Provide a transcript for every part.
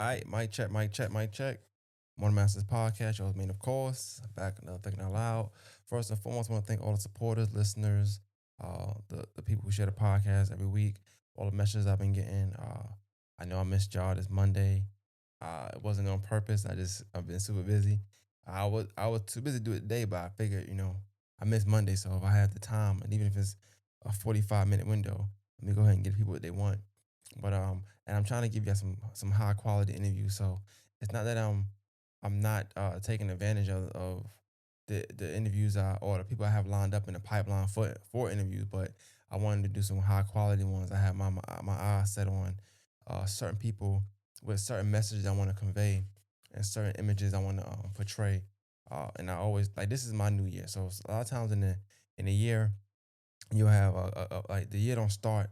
right, mic check, mic check, mic check. Morning Masters Podcast, your host, man, of course. Back another thinking out loud. First and foremost, I want to thank all the supporters, listeners, the people who share the podcast every week, all the messages I've been getting. I know I missed y'all this Monday. It wasn't on purpose. I've been super busy. I was too busy to do it today, but I figured, I missed Monday, so if I have the time, and even if it's a 45-minute window, let me go ahead and get people what they want. And I'm trying to give you some high quality interviews. So it's not that I'm not taking advantage of the interviews or the people I have lined up in the pipeline for interviews, but I wanted to do some high quality ones. I have my eyes set on certain people with certain messages I want to convey and certain images I want to portray. And I always like this is my new year. So a lot of times in the year you'll have like the year don't start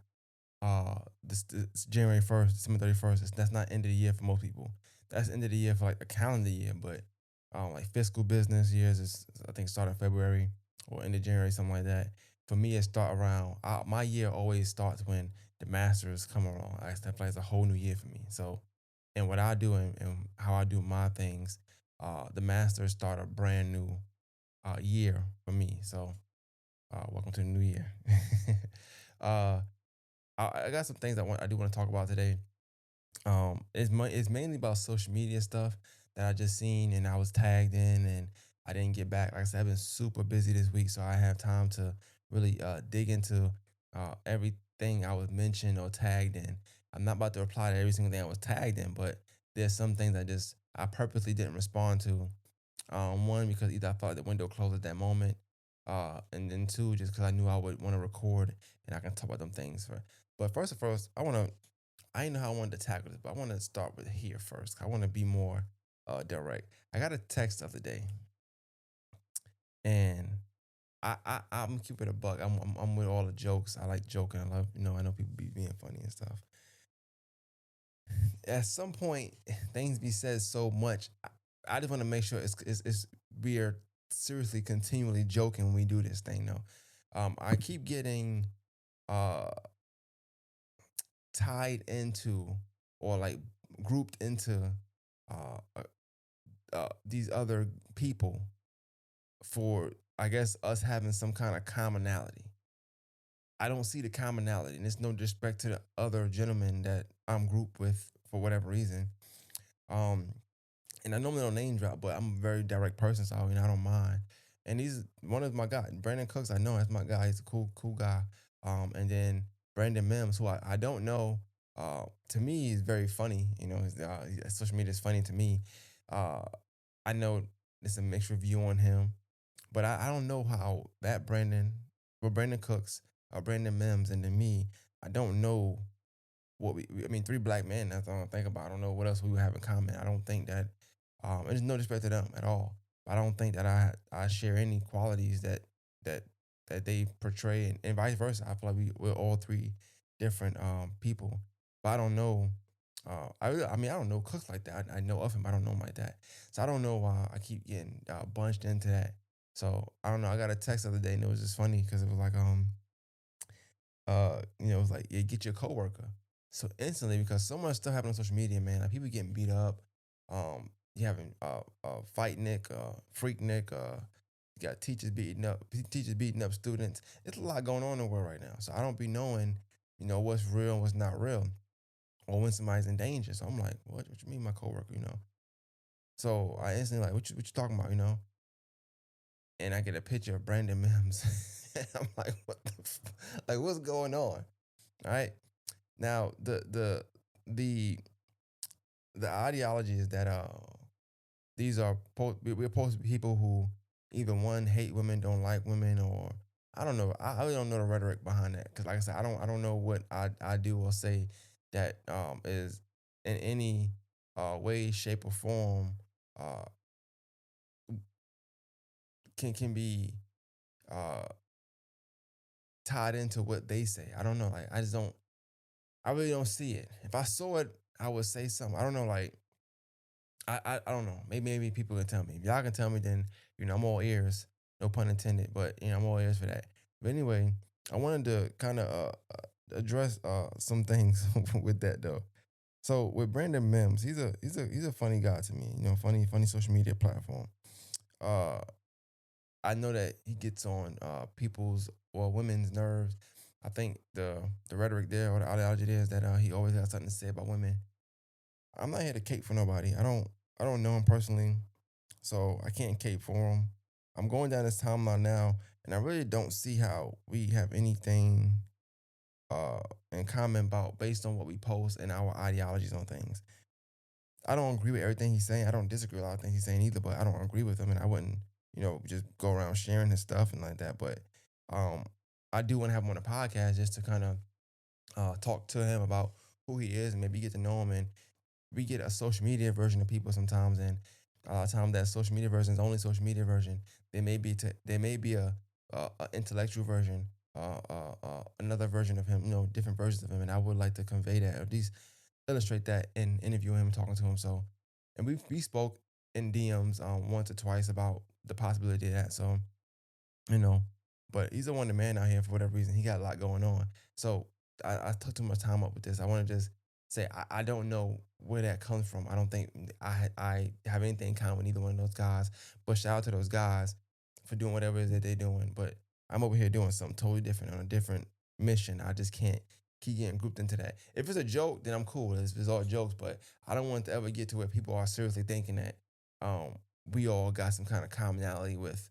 this January 1st, December 31st. That's not end of the year for most people. That's end of the year for like the calendar year, but like fiscal business years is I think start in February or end of January, something like that. For me, it start around my year always starts when the Masters come along. I That plays a whole new year for me. So, and what I do and how I do my things, the Masters start a brand new year for me. So, welcome to the new year. uh, I got some things I do want to talk about today. It's mainly about social media stuff that I just seen and I was tagged in and I didn't get back. Like I said, I've been super busy this week, so I have time to really dig into everything I was mentioned or tagged in. I'm not about to reply to every single thing I was tagged in, but there's some things I purposely didn't respond to. One because either I thought the window closed at that moment, and then two just because I knew I would want to record and I can talk about them things. But first and first, I didn't know how I wanted to tackle this, but I want to start with here first. I want to be more direct. I got a text the other day, and I'm keeping it a buck. I'm with all the jokes. I like joking. I love I know people be being funny and stuff. At some point, things be said so much. I just want to make sure it's we are seriously continually joking when we do this thing. Though, I keep getting uh tied into or like grouped into uh, uh, these other people for I guess us having some kind of commonality. I don't see the commonality, and it's no disrespect to the other gentlemen that I'm grouped with for whatever reason. Um, and I normally don't name drop, but I'm a very direct person, so I don't mind. And he's one of my guys, Brandon Cooks. I know that's my guy. He's a cool guy. And then Brandon Mims, who I don't know. To me, he's very funny. Social media is funny to me. Uh, I know there's a mixed review on him, but I don't know how that Brandon Cooks, Brandon Mims, and then me. I don't know I mean, three black men. That's all I think about. I don't know what else we would have in common. I don't think that. There's no disrespect to them at all. I don't think that I share any qualities that that they portray, and vice versa. I feel like we're all three different people. But I don't know. I mean, I don't know Cooks like that. I know of him. I don't know him like that. So I don't know why I keep getting bunched into that. So I don't know. I got a text the other day and it was just funny because it was like it was like, yeah, get your coworker. So instantly, because so much stuff happening on social media, man, like people getting beat up. You having fight Nick, freak Nick, you got teachers beating up students. It's a lot going on in the world right now. So I don't be knowing, what's real and what's not real, or when somebody's in danger. So I'm like, what you mean, my coworker? So I instantly like, what you talking about? And I get a picture of Brandon Mims. I'm like, what like what's going on? All right. Now the the ideology is that we're supposed to be people who either one hate women, don't like women, or I don't know. I really don't know the rhetoric behind that because, like I said, I don't know what I do or say that is in any way, shape, or form uh can be uh tied into what they say. I don't know. Like I just don't. I really don't see it. If I saw it, I would say something. I don't know. Like I don't know. Maybe people can tell me. If y'all can tell me, then I'm all ears. No pun intended, but I'm all ears for that. But anyway, I wanted to kind of address some things with that though. So with Brandon Mims, he's a funny guy to me. Funny social media platform. Uh, I know that he gets on people's or women's nerves. I think the rhetoric there or the ideology there is that he always has something to say about women. I'm not here to cape for nobody. I don't know him personally, so I can't cape for him. I'm going down this timeline now, and I really don't see how we have anything uh in common about based on what we post and our ideologies on things. I don't agree with everything he's saying. I don't disagree with a lot of things he's saying either, but I don't agree with him, and I wouldn't, just go around sharing his stuff and like that. But um, I do want to have him on a podcast just to kind of talk to him about who he is and maybe get to know him. And we get a social media version of people sometimes, and a lot of times that social media version is only social media version. There may be a intellectual version, another version of him, different versions of him, and I would like to convey that, or at least illustrate that in interviewing him and talking to him. So, and we spoke in DMs once or twice about the possibility of that. So, you know. But he's a wonder man out here for whatever reason. He got a lot going on. So I took too much time up with this. I want to just say I don't know where that comes from. I don't think I have anything in common with either one of those guys. But shout out to those guys for doing whatever it is that they're doing. But I'm over here doing something totally different on a different mission. I just can't keep getting grouped into that. If it's a joke, then I'm cool. It's all jokes. But I don't want it to ever get to where people are seriously thinking that um, we all got some kind of commonality with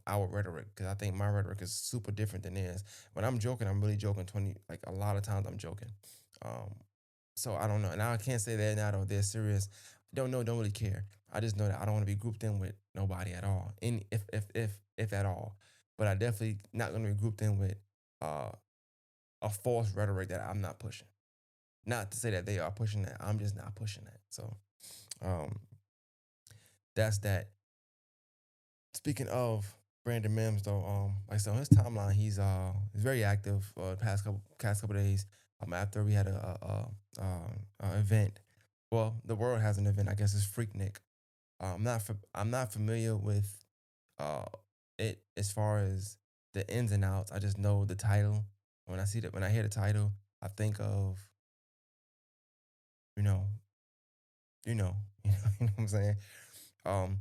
our rhetoric, because I think my rhetoric is super different than theirs. When I'm joking, I'm really joking. 20, like a lot of times I'm joking. Um, so I don't know, and I can't say that now though they're serious. Don't know, don't really care. I just know that I don't want to be grouped in with nobody at all, any if at all. But I definitely not going to be grouped in with uh, a false rhetoric that I'm not pushing. Not to say that they are pushing that. I'm just not pushing that. So um, that's that. Speaking of Brandon Mims, though, like I said, on his timeline, he's very active. Past couple days, after we had a event. Well, the world has an event. I guess it's Freaknik. I'm not familiar with uh it as far as the ins and outs. I just know the title. When I hear the title, I think of you know you know you know what I'm saying. Um,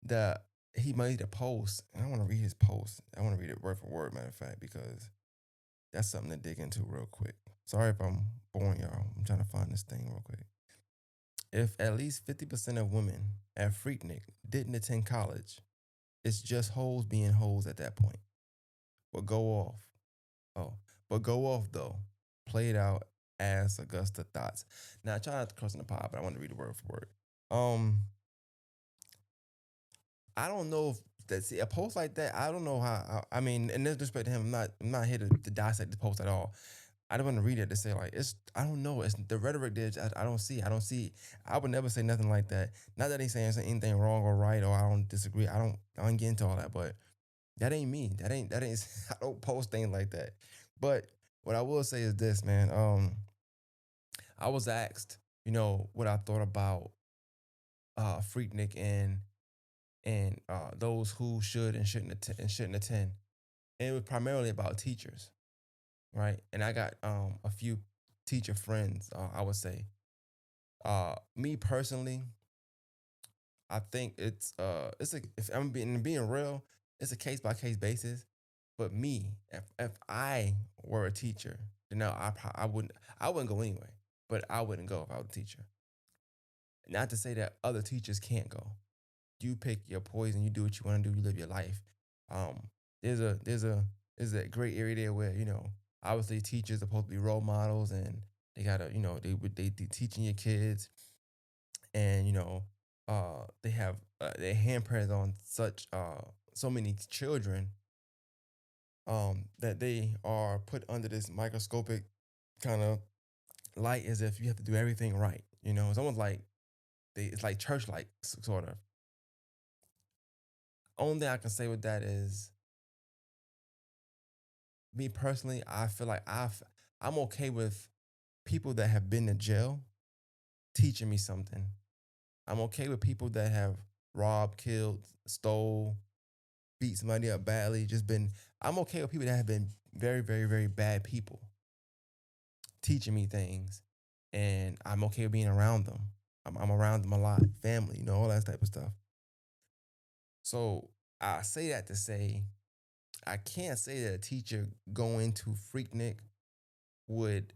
the he made a post, and I want to read his post. I want to read it word for word, matter of fact, because that's something to dig into real quick. Sorry if I'm boring y'all. I'm trying to find this thing real quick. If at least 50% of women at Freaknik didn't attend college, it's just hoes being hoes at that point. But go off. Oh, but go off though. Play it out as Augusta thoughts. Now I try not to cross in the pod, but I want to read it word for word. Um, I don't know if that's a post like that. I don't know how. I mean, in this respect to him, I'm not here to dissect the post at all. I don't want to read it to say like it's. I don't know. It's the rhetoric there. I don't see. I don't see. I would never say nothing like that. Not that he's saying anything wrong or right or I don't disagree. I don't get into all that. But that ain't me. That ain't. I don't post things like that. But what I will say is this, man. I was asked, what I thought about Freaknik and those who should and shouldn't attend. And it was primarily about teachers, right? And I got a few teacher friends. I would say, me personally, I think it's a if I'm being real, it's a case by case basis. But me, if I were a teacher, then no, I wouldn't go anyway. But I wouldn't go if I was a teacher. Not to say that other teachers can't go. You pick your poison, you do what you want to do, you live your life. Um, there's a great area there where obviously teachers are supposed to be role models, and they gotta they teaching your kids, and they have their handprints on such so many children that they are put under this microscopic kind of light as if you have to do everything right. It's almost like it's like church like sort of. Only thing I can say with that is me personally, I feel like I'm okay with people that have been to jail teaching me something. I'm okay with people that have robbed, killed, stole, beat somebody up badly. Just been. I'm okay with people that have been very, very, very bad people teaching me things. and I'm okay with being around them. I'm around them a lot, family, all that type of stuff. So I say that to say I can't say that a teacher going to Freaknik would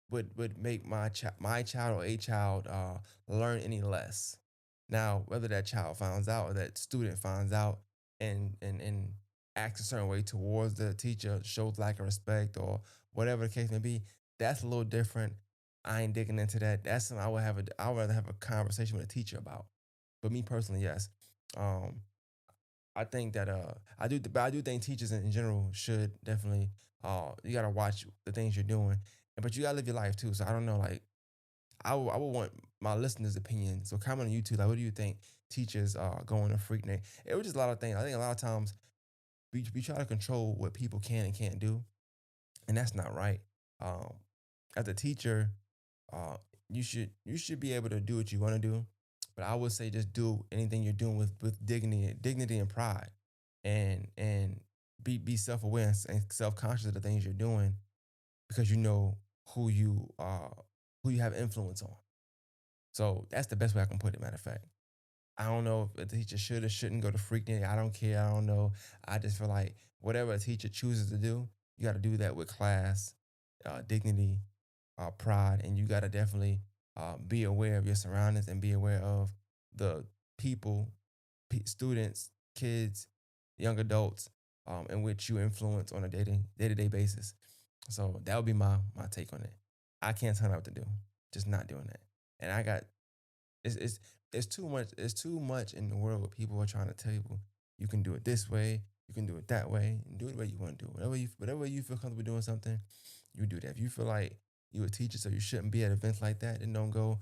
would make my child or a child learn any less. Now, whether that child finds out or that student finds out and acts a certain way towards the teacher, shows lack of respect or whatever the case may be, that's a little different. I ain't digging into that. That's something I would rather have a conversation with a teacher about. But me personally, yes. Um, I think that but I do think teachers in general should definitely you gotta watch the things you're doing, but you gotta live your life too. So I don't know, like I would want my listeners' opinion. So comment on YouTube, like what do you think teachers are going to Freaknik? It was just a lot of things. I think a lot of times we try to control what people can and can't do, and that's not right. Um, as a teacher, uh, you should be able to do what you want to do, but I would say just do anything you're doing with dignity and pride, and be self aware and self conscious of the things you're doing because you know who you who you have influence on. So that's the best way I can put it. Matter of fact. I don't know if a teacher should or shouldn't go to Freaknik. I don't care. I don't know. I just feel like whatever a teacher chooses to do, you got to do that with class, dignity, pride, and you got to definitely be aware of your surroundings and be aware of the people, students, kids, young adults, in which you influence on a day to day basis. So that would be my take on it. I can't tell them what to do. Just not doing that. And I got it's it's it's too much. It's too much in the world where people are trying to tell you can do it this way, you can do it that way, and do it the way you want to do it. Whatever way you feel comfortable doing something, you do that. If you feel like you a teacher, so you shouldn't be at events like that, then don't go.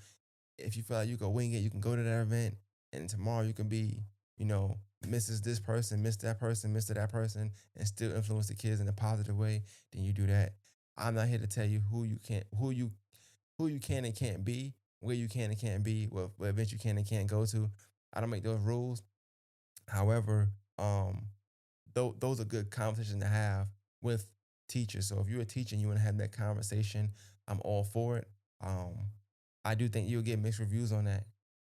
If you feel like you can wing it, you can go to that event, and tomorrow you can be, Mrs. This person, Miss that person, Mr. that person, and still influence the kids in a positive way. Then you do that. I'm not here to tell you who you can and can't be, where you can and can't be, what events you can and can't go to. I don't make those rules. However, those are good conversations to have with teachers. So if you're a teacher and you want to have that conversation, I'm all for it. Um, I do think you'll get mixed reviews on that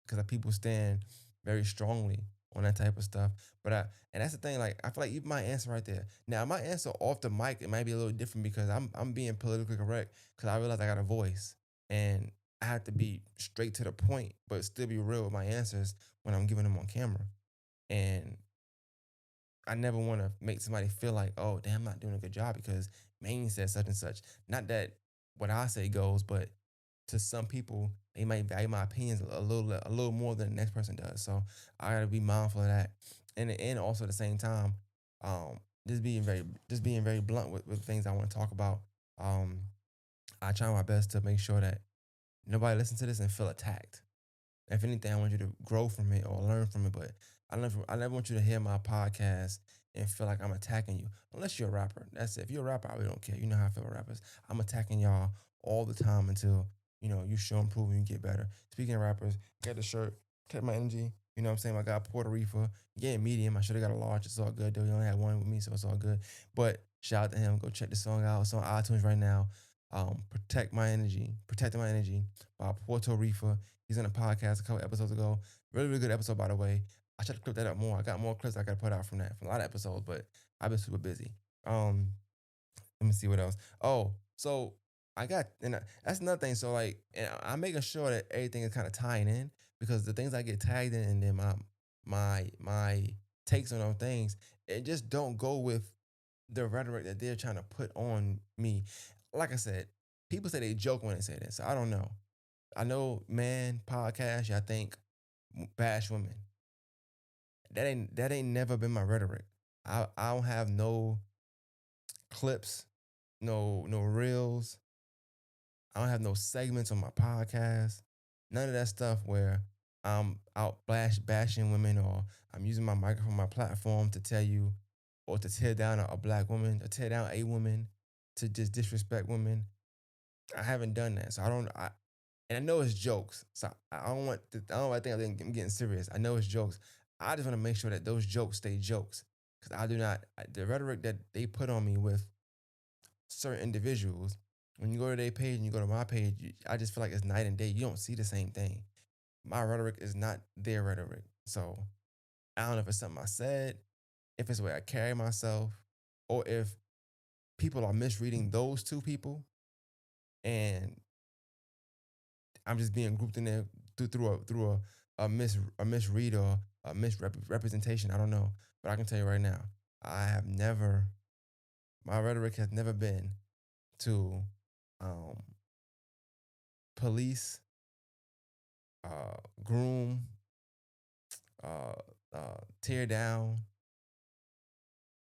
because people stand very strongly on that type of stuff. And that's the thing. Like I feel like even my answer right there. Now my answer off the mic it might be a little different because I'm being politically correct because I realize I got a voice and I have to be straight to the point, but still be real with my answers when I'm giving them on camera. And I never want to make somebody feel like, oh, damn, I'm not doing a good job because Maine said such and such. Not that what I say goes, but to some people, they might value my opinions a little more than the next person does. So I gotta be mindful of that, and also at the same time, um, just being very blunt with things I want to talk about. Um, I try my best to make sure that nobody listens to this and feel attacked. If anything, I want you to grow from it or learn from it. But I never want you to hear my podcast and feel like I'm attacking you. Unless you're a rapper. That's it. If you're a rapper, I really don't care. You know how I feel about rappers. I'm attacking y'all all the time until, you show improvement, you get better. Speaking of rappers, got the shirt, kept my energy. You know what I'm saying? I got Puerto Rico. Yeah, medium. I should have got a large. It's all good though. You only had one with me, so it's all good. But shout out to him. Go check the song out. It's on iTunes right now. Protecting my energy by Puerto Rico. He's on a podcast a couple episodes ago. Really, really good episode, by the way. I should have clipped that up more. I got more clips I got to put out from a lot of episodes, but I've been super busy. Let me see what else. Oh, so that's another thing. So like, and I'm making sure that everything is kind of tying in because the things I get tagged in and then my takes on those things, it just don't go with the rhetoric that they're trying to put on me. Like I said, people say they joke when they say this. So I don't know. I know, man, podcast. I think bash women. That ain't never been my rhetoric. I don't have no clips, no reels. I don't have no segments on my podcast. None of that stuff where I'm out bashing women or I'm using my microphone, my platform to tell you or to tear down a black woman, to tear down a woman, to just disrespect women. I haven't done that. So I don't and I know it's jokes. So I don't want to think I'm getting serious. I know it's jokes. I just want to make sure that those jokes stay jokes. Because I do not the rhetoric that they put on me with certain individuals When you go to their page and you go to my page, I just feel like it's night and day. You don't see the same thing. My rhetoric is not their rhetoric. So I don't know if it's something I said, if it's the way I carry myself, or if people are misreading those two people and I'm just being grouped in there through a misread or a misrepresentation. I don't know, but I can tell you right now, I have never my rhetoric has never been to um, police, groom, uh, tear down,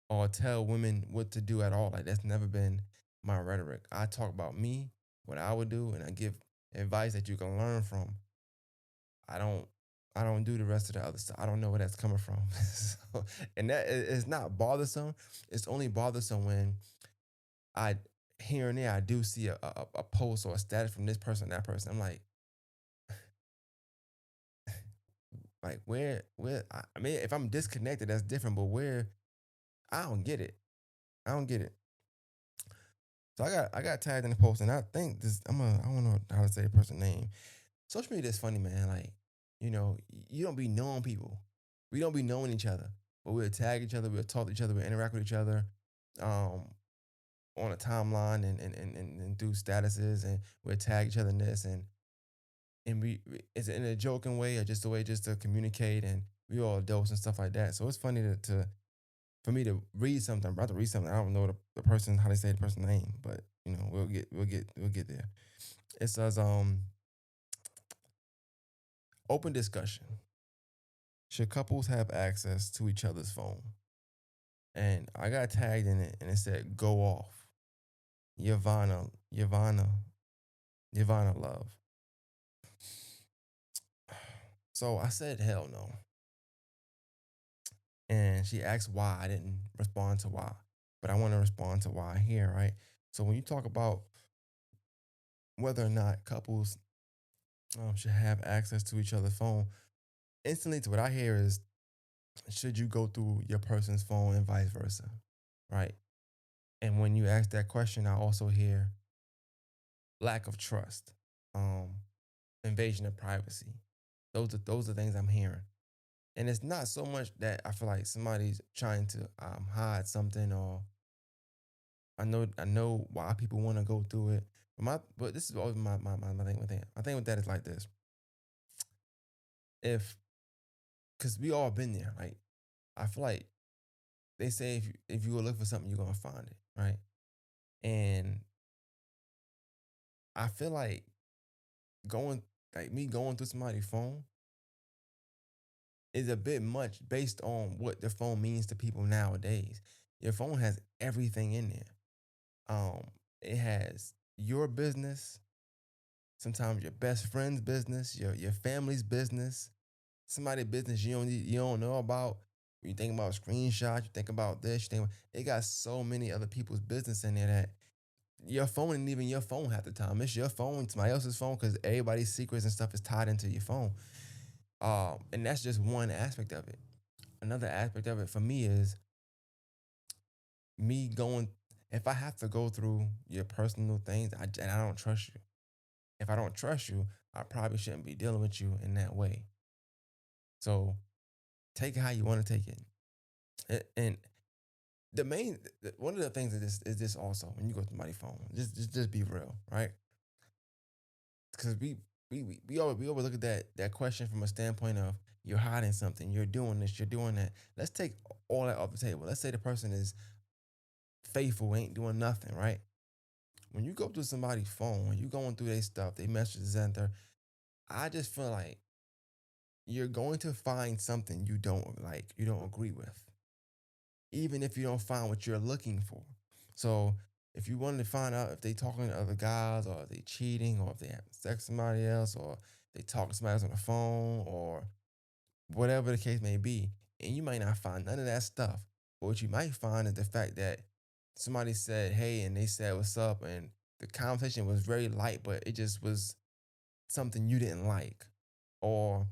or tell women what to do at all. Like that's never been my rhetoric. I talk about me, what I would do, and I give advice that you can learn from. I don't I don't do the rest of the other stuff. I don't know where that's coming from. So, and that is not bothersome. It's only bothersome when I here and there I do see a post or a status from this person, that person. I'm like where I mean if I'm disconnected, that's different, but where I don't get it. I don't get it. So I got tagged in the post and I think this I don't know how to say the person's name. Social media is funny, man. Like, you don't be knowing people. We don't be knowing each other. But we'll tag each other, we'll talk to each other, we'll interact with each other um, on a timeline and do statuses and we'll tag each other in this and is it in a joking way or just a way just to communicate and we all adults and stuff like that. So it's funny to for me to read something, I'm about to read something. I don't know the person how they say the person's name, but we'll get there. It says open discussion. Should couples have access to each other's phone? And I got tagged in it and it said go off. Yavana, Yavana love. So I said hell no. And she asked why I didn't respond to why. But I want to respond to why here, right? So when you talk about whether or not couples should have access to each other's phone, instantly to what I hear is should you go through your person's phone and vice versa, right? And when you ask that question, I also hear lack of trust, um, invasion of privacy. Those are things I'm hearing, and it's not so much that I feel like somebody's trying to hide something, or I know why people want to go through it. But this is always my thing with that. My thing with that is like this: if because we all been there, like I feel like they say if you go look for something, you're gonna find it, right? And I feel like going going through somebody's phone is a bit much based on what the phone means to people nowadays. Your phone has everything in there. It has your business, sometimes your best friend's business, your family's business, somebody's business you don't know about. You think about screenshots, you think about this, it got so many other people's business in there that your phone isn't even your phone half the time. It's your phone, somebody else's phone, because everybody's secrets and stuff is tied into your phone. And that's just one aspect of it. Another aspect of it for me is me going. If I have to go through your personal things, and I don't trust you. If I don't trust you, I probably shouldn't be dealing with you in that way. So take it how you want to take it. And the main one of the things is this also when you go to somebody's phone, just be real, right? Because we always look at that question from a standpoint of you're hiding something, you're doing this, you're doing that. Let's take all that off the table. Let's say the person is faithful, ain't doing nothing, right? When you go through somebody's phone, when you going through their stuff, they messages enter, I just feel like you're going to find something you don't like, you don't agree with, even if you don't find what you're looking for. So if you wanted to find out if they talking to other guys or if they cheating or if they having sex with somebody else or they talking to somebody else on the phone or whatever the case may be, and you might not find none of that stuff. But what you might find is the fact that somebody said, hey, and they said, what's up? And the conversation was very light, but it just was something you didn't like. Or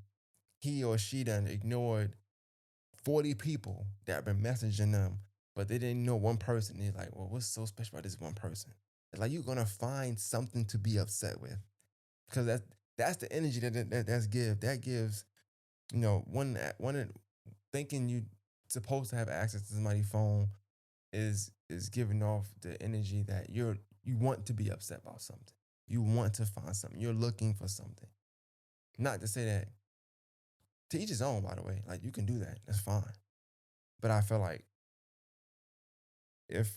he or she done ignored 40 people that have been messaging them, but they didn't know one person. They're like, well, what's so special about this one person? like you're gonna find something to be upset with because that's the energy that gives one thinking you supposed to have access to somebody's phone is giving off the energy that you want to be upset about something. You want to find something. You're looking for something. Not to say that to each his own, by the way. Like you can do that. That's fine. But I feel like if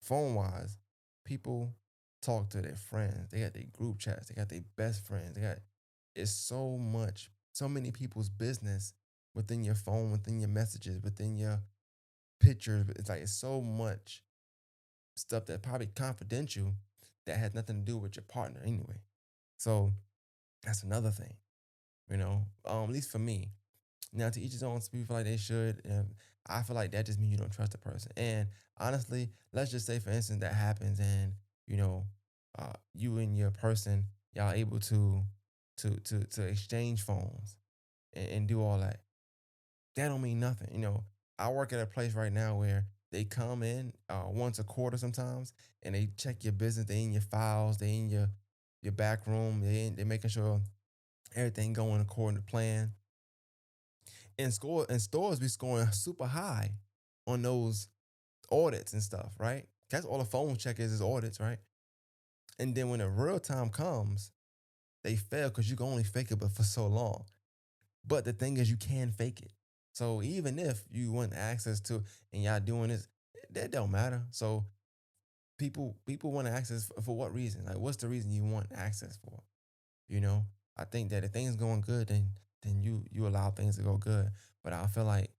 phone wise, people talk to their friends. They got their group chats. They got their best friends. They got it's so much, so many people's business within your phone, within your messages, within your pictures. It's like it's so much stuff that probably confidential that has nothing to do with your partner anyway. So that's another thing, at least for me. Now, to each his own, some people feel like they should. And I feel like that just means you don't trust the person. And honestly, let's just say, for instance, that happens, and you know, you and your person, y'all able to exchange phones and do all that. That don't mean nothing. I work at a place right now where they come in once a quarter sometimes, and they check your business. They in your files. They in your back room. They making sure everything going according to plan. And stores be scoring super high on those audits and stuff, right? That's all the phone check is audits, right? And then when the real time comes, they fail because you can only fake it but for so long. But the thing is, you can fake it. So even if you want access to and y'all doing this, that don't matter. So people want access for what reason? Like, what's the reason you want access for? You know, I think that if things going good, then you allow things to go good. But I feel like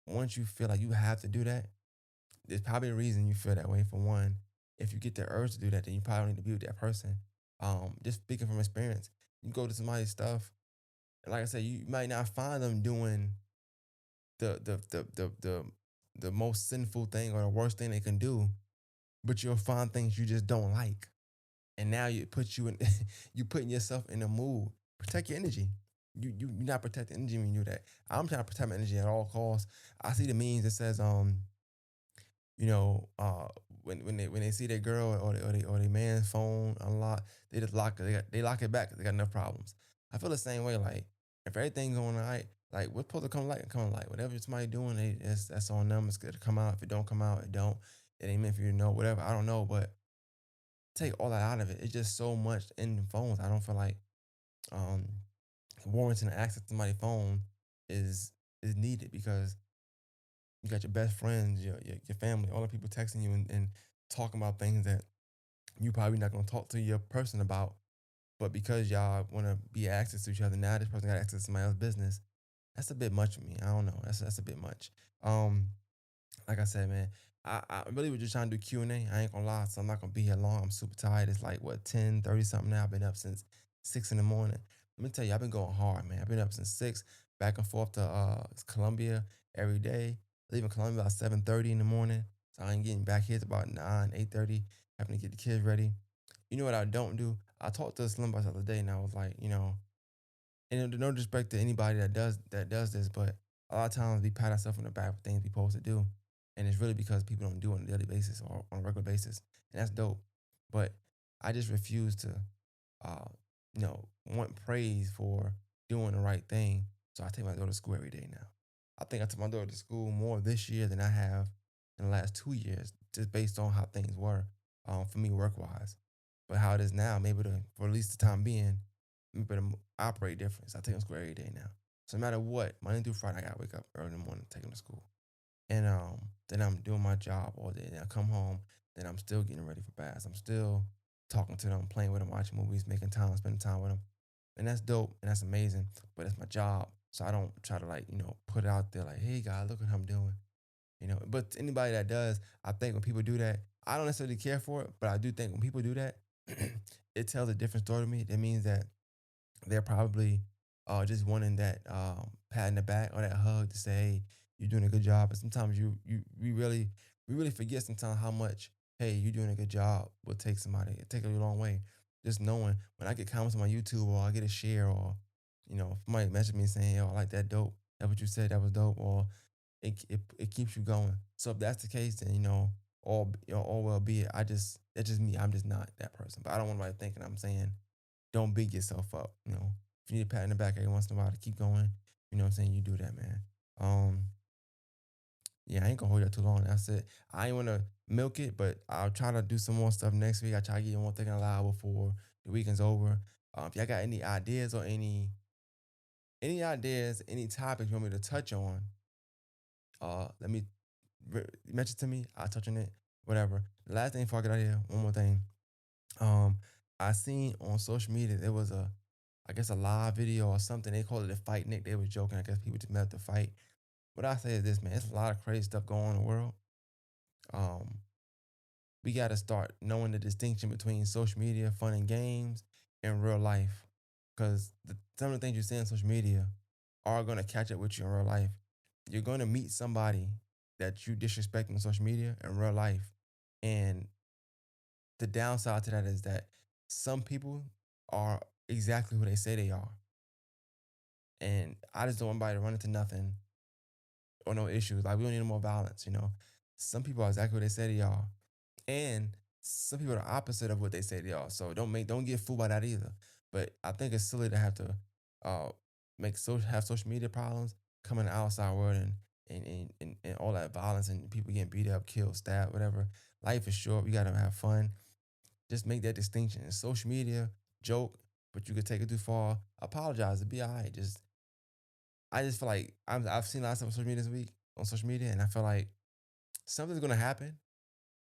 once you feel like you have to do that, there's probably a reason you feel that way. For one, if you get the urge to do that, then you probably need to be with that person. Just speaking from experience, you go to somebody's stuff, and like I said, you might not find them doing the the the the the the most sinful thing or the worst thing they can do, but you'll find things you just don't like. And now you put you in you putting yourself in a mood. Protect your energy. You're not protecting energy when you do that. I'm trying to protect my energy at all costs. I see the memes that says you know, when they see their girl or they man's phone unlocked, they just lock it. They lock it back 'cause they got enough problems. I feel the same way. Like if everything going all right, like what's supposed to come light, come light. Whatever somebody doing, that's on them. It's good to come out. If it don't come out, it don't. It ain't meant for you to know. Whatever. I don't know, but take all that out of it. It's just so much in the phones. I don't feel like um warranting access to my phone is is needed because you got your best friends, your family, all the people texting you and talking about things that you probably not gonna talk to your person about. But because y'all want to be access to each other, now this person got access to somebody else's business. That's a bit much for me. I don't know. That's a bit much. Um, like I said, man, I really was just trying to do Q&A. I ain't gonna lie, so I'm not gonna be here long. I'm super tired. It's like what 10:30 something now. I've been up since 6 in the morning. Let me tell you, I've been going hard, man. I've been up since 6, back and forth to Columbia every day. Leaving Columbia about 7:30 in the morning. So I ain't getting back here to about 9, 8:30, having to get the kids ready. You know what I don't do? I talked to Slim the other day and I was like, and no disrespect to anybody that does this, but a lot of times we pat ourselves on the back for things we supposed to do, and it's really because people don't do it on a daily basis or on a regular basis, and that's dope. But I just refuse to, uh, want praise for doing the right thing. So I take my daughter to school every day now. I think I took my daughter to school more this year than I have in the last 2 years, just based on how things were for me work wise. But how it is now, maybe for at least the time being, maybe to operate different. So I take them to school every day now. So no matter what, Monday through Friday, I gotta wake up early in the morning to take them to school. And then I'm doing my job all day. Then I come home, then I'm still getting ready for baths. I'm still talking to them, playing with them, watching movies, making time, spending time with them. And that's dope and that's amazing. But it's my job. So I don't try to put it out there like, hey guys, look what I'm doing. But anybody that does, I think when people do that, I don't necessarily care for it, but I do think when people do that, it tells a different story to me. That means that they're probably just wanting that pat in the back or that hug to say, "Hey, you're doing a good job." And sometimes we really forget sometimes how much, "Hey, you're doing a good job" will take somebody. It take a long way. Just knowing when I get comments on my YouTube or I get a share or somebody message me saying, "Yo, I like that dope. That what you said. That was dope." Or it keeps you going. So if that's the case, then all well be it. It's just me. I'm just not that person. But I don't want anybody thinking I'm saying don't beat yourself up. If you need a pat in the back every once in a while to keep going, you know what I'm saying? You do that, man. Um, yeah, I ain't gonna hold you too long. That's it. I ain't wanna milk it, but I'll try to do some more stuff next week. I try to get you one thing allowed before the weekend's over. If y'all got any ideas or any topics you want me to touch on, let me mention to me. I'll touch on it. Whatever. The last thing before I get out of here, one more thing. Um, I seen on social media there was I guess a live video or something. They called it a fight. Nick, they was joking. I guess people just met to fight. What I say is this, man. It's a lot of crazy stuff going on in the world. Um, we got to start knowing the distinction between social media, fun and games, and real life. Because some of the things you see on social media are going to catch up with you in real life. You're going to meet somebody that you disrespect on social media in real life. And the downside to that is that some people are exactly who they say they are. And I just don't want anybody to run into nothing or no issues. Like, we don't need no more violence. Some people are exactly what they say they are. And some people are the opposite of what they say they are. So don't get fooled by that either. But I think it's silly to have to uh have social media problems come in the outside world and all that violence and people getting beat up, killed, stabbed, whatever. Life is short. We gotta have fun. Just make that distinction. It's social media, joke, but you could take it too far. Apologize. It'd be all right. I just feel like I've seen a lot of stuff on social media this week on social media, and I feel like something's gonna happen.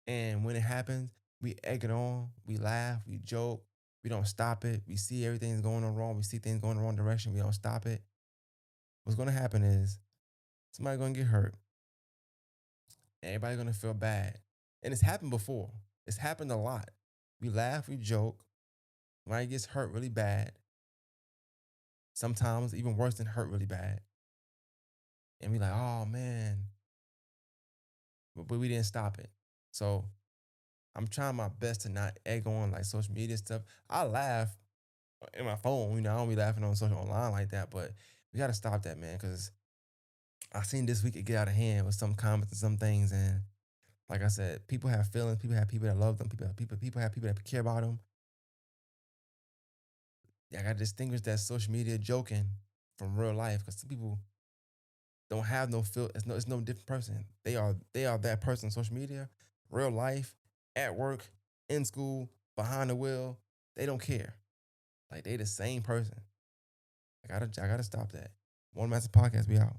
And when it happens, we egg it on, we laugh, we joke, we don't stop it. We see everything's going on wrong. We see things going the wrong direction. We don't stop it. What's gonna happen is somebody's gonna get hurt. Everybody's gonna feel bad. And it's happened before. It's happened a lot. We laugh, we joke. Somebody gets hurt really bad. Sometimes even worse than hurt really bad. And we like, oh man, but we didn't stop it. So I'm trying my best to not egg on like social media stuff. I laugh in my phone, I don't be laughing on social online like that, but we gotta stop that, man, because I seen this week it get out of hand with some comments and some things. And like I said, people have feelings, people have people that love them, people have people that care about them. Yeah, I gotta distinguish that social media joking from real life because some people don't have no feel. It's no different person. They are that person on social media, real life, at work, in school, behind the wheel. They don't care. Like they the same person. I gotta stop that. One Master Podcast, we out.